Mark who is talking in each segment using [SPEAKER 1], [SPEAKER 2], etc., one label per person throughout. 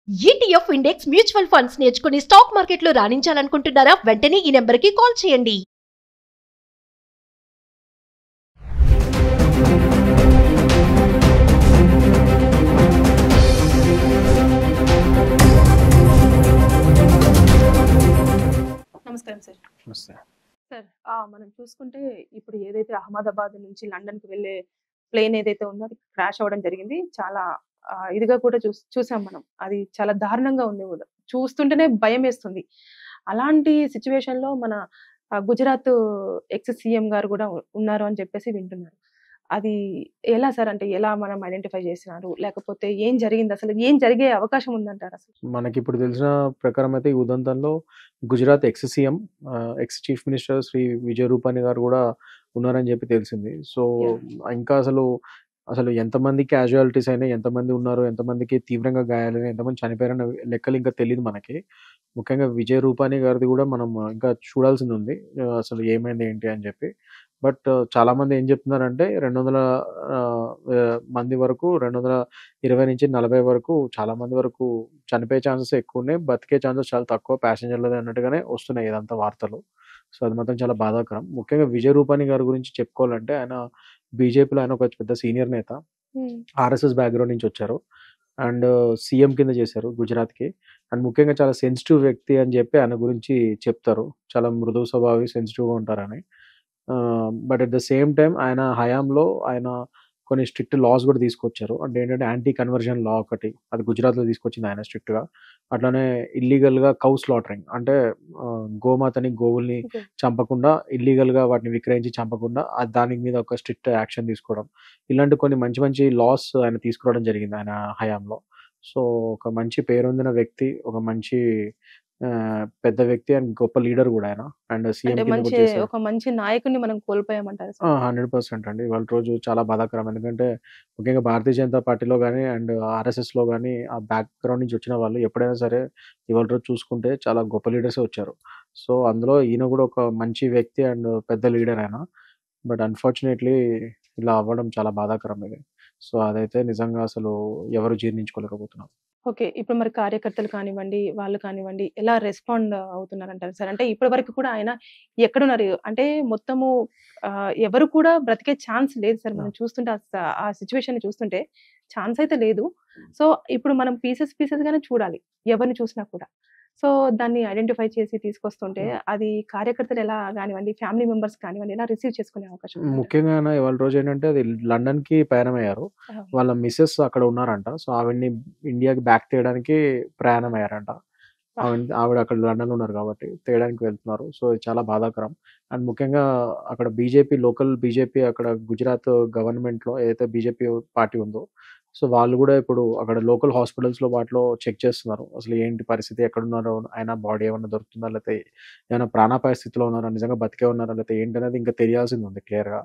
[SPEAKER 1] ETF index mutual funds నేర్చుకుని stock మార్కెట్లో రాణించాలనుకుంటున్నారా? వెంటనే ఈ నెంబర్కి కాల్ చేయండి.
[SPEAKER 2] నమస్కారం సార్.
[SPEAKER 3] నమస్తే.
[SPEAKER 2] సార్ మనం చూసుకుంటే ఇప్పుడు ఏదైతే అహ్మదాబాద్ నుంచి లండన్‌కి వెళ్ళే ప్లేన్ ఏదైతే ఉందో అది క్రాష్ అవ్వడం జరిగింది. చాలా ఇదిగా కూడా చూసాం మనం. అది చాలా దారుణంగా ఉంది కూడా. చూస్తుంటేనే భయమేస్తుంది. అలాంటి సిట్యుయేషన్‌లో మన గుజరాత్ ఎక్స్ సీఎం గారు కూడా ఉన్నారు అని చెప్పేసి వింటున్నారు. అది ఎలా సార్? అంటే ఎలా మనం ఐడెంటిఫై చేసినారు? లేకపోతే ఏం జరిగింది? అసలు ఏం జరిగే అవకాశం ఉందంటారు అసలు?
[SPEAKER 3] మనకిప్పుడు తెలిసిన ప్రకారం అయితే ఈ ఉదంతంలో Gujarat ex CM, ex chief minister Shri Vijay Rupani garu కూడా ఉన్నారని చెప్పి తెలిసింది. సో ఇంకా అసలు ఎంతమంది క్యాజువాలిటీస్ అయినా, ఎంతమంది ఉన్నారు, ఎంతమందికి తీవ్రంగా గాయాలైనా, ఎంతమంది చనిపోయారన్న లెక్కలు ఇంకా తెలియదు మనకి. ముఖ్యంగా విజయ్ రూపానీ గారిది కూడా మనం ఇంకా చూడాల్సింది ఉంది. అసలు ఏమైంది ఏంటి అని చెప్పి. బట్ చాలామంది ఏం చెప్తున్నారంటే 200 మంది వరకు, 220-40 వరకు, చాలా మంది వరకు చనిపోయే ఛాన్సెస్ ఎక్కువ ఉన్నాయి. బతికే ఛాన్సెస్ చాలా తక్కువ ప్యాసింజర్లది అన్నట్టుగానే వస్తున్నాయి ఇదంతా వార్తలు. సో అది మాత్రం చాలా బాధాకరం. ముఖ్యంగా విజయ్ రూపానీ గారి గురించి చెప్పుకోవాలంటే ఆయన బీజేపీలో ఆయన ఒక పెద్ద సీనియర్ నేత. ఆర్ఎస్ఎస్ బ్యాక్గ్రౌండ్ నుంచి వచ్చారు. అండ్ సీఎం కింద చేశారు గుజరాత్‌కి. అండ్ ముఖ్యంగా చాలా సెన్సిటివ్ వ్యక్తి అని చెప్పి ఆయన గురించి చెప్తారు. చాలా మృదు స్వభావి, సెన్సిటివ్‌గా ఉంటారని. But at the same time ఆయన హయాంలో ఆయన కొన్ని స్ట్రిక్ట్ లాస్ కూడా తీసుకొచ్చారు. అంటే ఏంటంటే యాంటీ కన్వర్షన్ లా ఒకటి, అది గుజరాత్‌లో తీసుకొచ్చింది ఆయన స్ట్రిక్ట్‌గా. అట్లానే ఇల్లీగల్‌గా కౌ స్లాటరింగ్, అంటే గోమాతని, గోవుల్ని చంపకుండా, ఇల్లీగల్‌గా వాటిని విక్రయించి చంపకుండా దాని మీద ఒక స్ట్రిక్ట్ యాక్షన్ తీసుకోవడం. ఇలాంటి కొన్ని మంచి మంచి లాస్ ఆయన తీసుకురావడం జరిగింది ఆయన హయాంలో. సో ఒక మంచి పేరొందిన వ్యక్తి, ఒక మంచి పెద్ద వ్యక్తి అండ్ గొప్ప లీడర్ కూడా ఆయన. అండ్ సీఎం
[SPEAKER 2] అంటే
[SPEAKER 3] కింద కూడా చేశారు.
[SPEAKER 2] ఒక మంచి నాయకుడిని మనం కోల్పోయామంటారా సార్?
[SPEAKER 3] 100% అండి. ఇవాళ రోజు చాలా బాధాకరం. ఎందుకంటే ముఖ్యంగా భారతీయ జనతా పార్టీలో గాని అండ్ ఆర్ఎస్ఎస్‌లో గాని ఆ బ్యాక్‌గ్రౌండ్ నుంచి వచ్చిన వాళ్ళు ఎప్పుడైనా సరే ఇవాళ రోజు చూసుకుంటే చాలా గొప్ప లీడర్సే వచ్చారు. సో అందులో ఈయన కూడా ఒక మంచి వ్యక్తి అండ్ పెద్ద లీడర్ ఆయన. బట్ అన్‌ఫార్చునేట్‌లీ ఇలా అవ్వడం చాలా బాధాకరం ఇది. సో అదైతే నిజంగా అసలు ఎవరు జీర్ణించుకోలేకపోతున్నారు.
[SPEAKER 2] ఓకే. ఇప్పుడు మరి కార్యకర్తలు కానివ్వండి, వాళ్ళు కానివ్వండి ఎలా రెస్పాండ్ అవుతున్నారంటారు సార్? అంటే ఇప్పటి వరకు కూడా ఆయన ఎక్కడున్నారు? అంటే మొత్తము ఎవరు కూడా బ్రతికే ఛాన్స్ లేదు సార్. మనం చూస్తుంటే ఆ సిట్యుయేషన్‌ని చూస్తుంటే ఛాన్స్ అయితే లేదు. సో ఇప్పుడు మనం పీసెస్‌గానే చూడాలి ఎవరిని చూసినా కూడా. సో దాన్ని ఐడెంటిఫై చేసి తీసుకొస్తుంటే అది కార్యకర్తలు ఎలా గానివ్వండి, ఫ్యామిలీ మెంబర్స్ కానివ్వండి ఎలా రిసీవ్ చేసుకునే అవకాశం ఉందంటారు?
[SPEAKER 3] ముఖ్యంగా ఆయన ఇవాళ రోజు ఏంటంటే అది లండన్‌కి ప్రయాణమయ్యారు. వాళ్ళ మిసెస్ అక్కడ ఉన్నారంట. సో ఆవిడని ఇండియాకి బ్యాక్ తేయడానికి ప్రయాణమయ్యారంట. ఆవిడ అక్కడ లండన్‌లో ఉన్నారు కాబట్టి తేయడానికి వెళ్తున్నారు. సో ఇది చాలా బాధాకరం. అండ్ ముఖ్యంగా అక్కడ లోకల్ బీజేపీ అక్కడ గుజరాత్ గవర్నమెంట్‌లో ఏదైతే బీజేపీ పార్టీ ఉందో, సో వాళ్ళు కూడా ఇప్పుడు అక్కడ లోకల్ హాస్పిటల్స్‌లో వాటిలో చెక్ చేస్తున్నారు. అసలు ఏంటి పరిస్థితి? ఎక్కడున్నారో? ఆయన బాడీ ఏమన్నా దొరుకుతుందా? లేకపోతే ఏమైనా ప్రాణాపాయ స్థితిలో ఉన్నారా? నిజంగా బతికే ఉన్నారా? లేకపోతే ఏంటనేది ఇంకా తెలియాల్సింది ఉంది క్లియర్‌గా.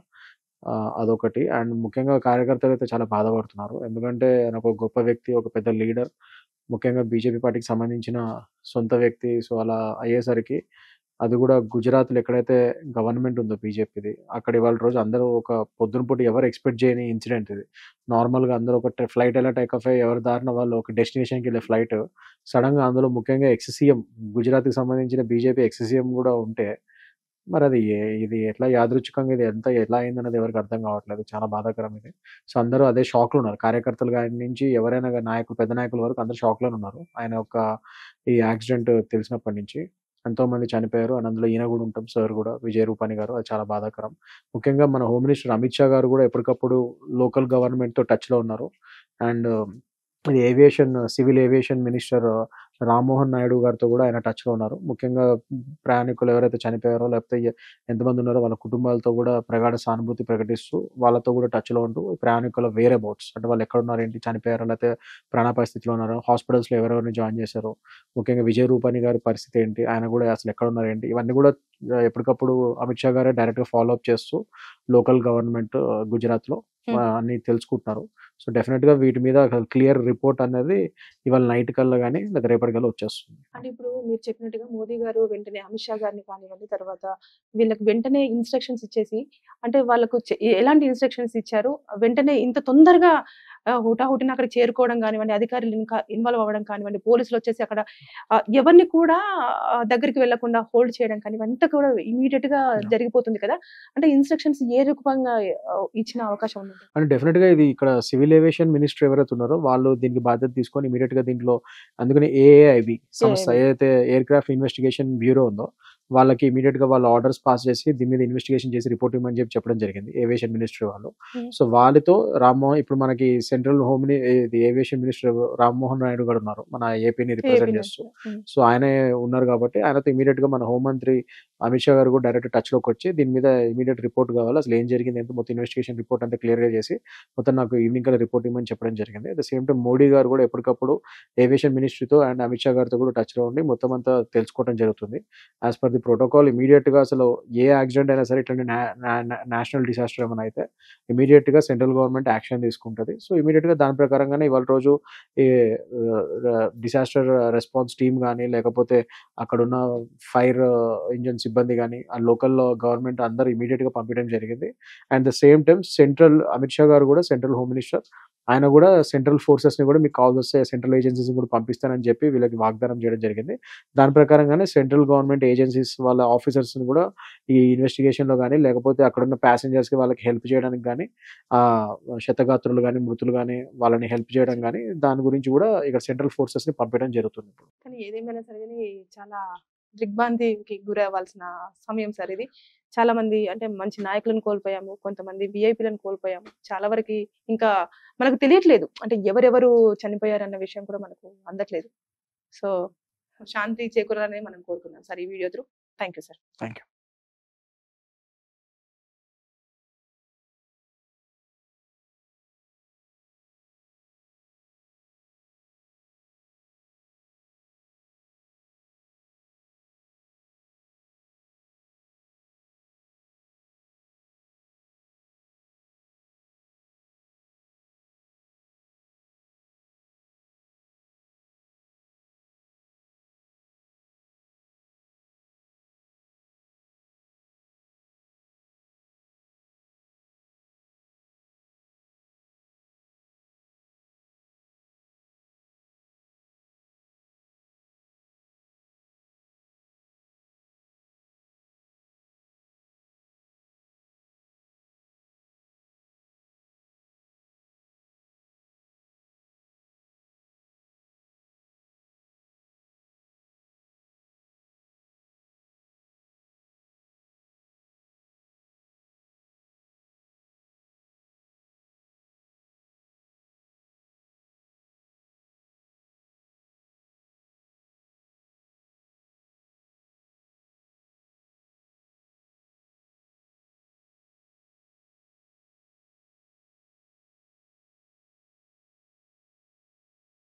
[SPEAKER 3] అదొకటి. అండ్ ముఖ్యంగా కార్యకర్తలైతే చాలా బాధపడుతున్నారు. ఎందుకంటే ఆయన ఒక గొప్ప వ్యక్తి, ఒక పెద్ద లీడర్. ముఖ్యంగా బీజేపీ పార్టీకి సంబంధించిన సొంత వ్యక్తి. సో అలా అయ్యేసరికి అది కూడా గుజరాత్‌లో ఎక్కడైతే గవర్నమెంట్ ఉందో బీజేపీది, అక్కడ ఇవాళ రోజు అందరూ ఒక పొద్దున పూట ఎవరు ఎక్స్‌పెక్ట్ చేయని ఇన్సిడెంట్ ఇది. నార్మల్‌గా అందరూ ఒక ఫ్లైట్ ఎలా టేక్ ఆఫ్ అయ్యి ఎవరి దారిన వాళ్ళు ఒక డెస్టినేషన్‌కెళ్ళే ఫ్లైట్ సడెన్‌గా అందులో ముఖ్యంగా ఎక్స్ సీఎం, గుజరాత్‌కి సంబంధించిన బీజేపీ ఎక్స్ సీఎం కూడా ఉంటే మరది ఇది ఎట్లా యాదృచ్ఛికంగా ఇది ఎలా అయిందన్నది ఎవరికీ అర్థం కావట్లేదు. చాలా బాధాకరం ఇది. సో అందరూ అదే షాక్‌లో ఉన్నారు. కార్యకర్తలు గాని నుంచి ఎవరైనా గాని పెద్ద నాయకుల వరకు అందరూ షాక్‌లోనే ఉన్నారు. ఆయన ఈ యాక్సిడెంట్ తెలిసినప్పటి నుంచి. ఎంతోమంది చనిపోయారు. అండ్ అందులో ఈయన కూడా ఉంటాం, సార్ కూడా, విజయ్ రూపానీ గారు. అది చాలా బాధాకరం. ముఖ్యంగా మన హోమ్ మినిస్టర్ అమిత్ షా గారు కూడా ఎప్పటికప్పుడు లోకల్ గవర్నమెంట్‌తో టచ్‌లో ఉన్నారు. And civil aviation minister Rammohan Naidu గారితో కూడా ఆయన టచ్‌లో ఉన్నారు. ముఖ్యంగా ప్రయాణికులు ఎవరైతే చనిపోయారో లేకపోతే ఎంతమంది ఉన్నారో వాళ్ళ కుటుంబాలతో కూడా ప్రగాఢ సానుభూతి ప్రకటిస్తూ వాళ్ళతో కూడా టచ్‌లో ఉంటూ ప్రయాణికుల వేర్ అబౌట్స్, అంటే వాళ్ళు ఎక్కడున్నారు, ఏంటి, చనిపోయారా లేకపోతే ప్రాణాపాయ స్థితిలో ఉన్నారో, హాస్పిటల్స్‌లో ఎవరెవరిని జాయిన్ చేశారో, ముఖ్యంగా విజయ్ రూపానీ గారి పరిస్థితి ఏంటి, ఆయన కూడా అసలు ఎక్కడున్నారు ఏంటి, ఇవన్నీ కూడా ఎప్పటికప్పుడు అమిత్ షా గారే డైరెక్ట్‌గా ఫాలో అప్ చేస్తూ లోకల్ గవర్నమెంట్ గుజరాత్‌లో అన్నీ తెలుసుకుంటున్నారు. సో డెఫినెట్గా వీటి మీద క్లియర్ రిపోర్ట్ అనేది ఇవాళ నైట్ కల్లా కానీ లేదా రేపటి కల్లా వచ్చేస్తుంది.
[SPEAKER 2] అంటే ఇప్పుడు మీరు చెప్పినట్టుగా మోదీ గారు వెంటనే అమిత్ షా గారిని కానివ్వండి, తర్వాత వీళ్ళకి వెంటనే ఇన్స్ట్రక్షన్స్ ఇచ్చేసి, అంటే వాళ్ళకు ఎలాంటి ఇన్స్ట్రక్షన్స్ ఇచ్చారు, వెంటనే ఇంత తొందరగా హుటాహుటిన అక్కడ చేరుకోవడం కానివ్వండి, అధికారులు ఇంకా ఇన్వాల్వ్ అవ్వడం కానివ్వండి, పోలీసులు వచ్చేసి అక్కడ ఎవరిని కూడా దగ్గరికి వెళ్లకుండా హోల్డ్ చేయడం కానివ్వండి, అంతా కూడా ఇమీడియట్ గా జరిగిపోతుంది కదా. అంటే ఇన్స్ట్రక్షన్స్ ఏ రూపంగా ఇచ్చిన అవకాశం ఉంది?
[SPEAKER 3] అంటే డెఫినెట్గా ఇది ఇక్కడ సివిల్ ఏవియేషన్ మినిస్టర్ ఎవరైతే ఉన్నారో వాళ్ళు దీనికి బాధ్యత తీసుకొని ఇమీడియట్ గా దీంట్లో, అందుకని ఏఐబి సంస్థ ఏదైతే ఎయిర్ క్రాఫ్ట్ ఇన్వెస్టిగేషన్ బ్యూరో ఉందో వాళ్ళకి ఇమీడియట్ గా వాళ్ళు ఆర్డర్స్ పాస్ చేసి దీని మీద ఇన్వెస్టిగేషన్ చేసి రిపోర్ట్ ఇవ్వమని చెప్పడం జరిగింది ఏవియేషన్ మినిస్టర్ వాళ్ళు. సో వాళ్ళతో రామ్మోహన్, ఇప్పుడు మనకి central aviation minister Rammohan Naidu గారు ఉన్నారు, మన ఏపీని రిప్రజెంట్ చేస్తూ. సో ఆయనే ఉన్నారు కాబట్టి ఆయనతో ఇమీడియట్ గా మన హోంమంత్రి అమిత్ షా గారు కూడా డైరెక్ట్ టచ్ లోకి వచ్చి దీని మీద ఇమీడియట్ రిపోర్ట్ కావాలి, అసలు ఏం జరిగింది, ఎంత మొత్తం ఇన్వెస్టిగేషన్ రిపోర్ట్ అంతా క్లియర్ గా చేసి మొత్తం నాకు ఈవినింగ్ కల్లా రిపోర్ట్ ఇవ్వమని చెప్పడం జరిగింది. At the same time Modi గారు కూడా ఎప్పటికప్పుడు ఏవియేషన్ మినిస్ట్రీతో అండ్ అమిత్ షా గారితో కూడా టచ్ లో ఉండి మొత్తం అంతా తెలుసుకోవడం జరుగుతుంది. As per the protocol immediate గా అసలు ఏ యాక్సిడెంట్ అయినా సరే ఇట్లాంటి నేషనల్ డిసాస్టర్ ఏమైనా అయితే ఇమీడియట్ గా సెంట్రల్ గవర్నమెంట్ యాక్షన్ తీసుకుంటుంది. సో ఇమీడియట్ గా దాని ప్రకారంగానే ఇవాళ రోజు ఈ డిసాస్టర్ రెస్పాన్స్ టీమ్ కానీ లేకపోతే అక్కడున్న ఫైర్ ఇంజన్ సిబ్బంది కానీ ఆ లోకల్ గవర్నమెంట్ అందరూ ఇమీడియట్ గా పంపించడం జరిగింది. And the same time central Amit Shah గారు కూడా సెంట్రల్ హోమ్ మినిస్టర్ ఆయన కూడా సెంట్రల్ ఫోర్సెస్ ని కూడా మీకు కాల్ వస్తే సెంట్రల్ ఏజెన్సీస్ కూడా పంపిస్తానని చెప్పి వీళ్ళకి వాగ్దానం చేయడం జరిగింది. దాని ప్రకారంగానే సెంట్రల్ గవర్నమెంట్ ఏజెన్సీస్ వాళ్ళ ఆఫీసర్స్ ని కూడా ఈ ఇన్వెస్టిగేషన్ లో కానీ లేకపోతే అక్కడ ఉన్న ప్యాసింజర్స్ కి వాళ్ళకి హెల్ప్ చేయడానికి కానీ క్షతగాత్రులు కానీ మృతులు కానీ వాళ్ళని హెల్ప్ చేయడం కానీ దాని గురించి కూడా ఇక్కడ సెంట్రల్ ఫోర్సెస్ ని పంపించడం జరుగుతుంది.
[SPEAKER 2] కానీ ఏదేమైనా సరే కానీ చాలా దిగ్భ్రాంతికి గురవ్వాల్సిన సమయం సార్ ఇది. చాలా మంది అంటే మంచి నాయకులను కోల్పోయాము, కొంతమంది విఐపీలను కోల్పోయాము, చాలా వరకు ఇంకా మనకు తెలియట్లేదు అంటే ఎవరెవరు చనిపోయారన్న విషయం కూడా మనకు అందట్లేదు. సో శాంతి చేకూరాలని మనం కోరుకున్నాం సార్ ఈ video through. Thank you sir.
[SPEAKER 3] Thank you.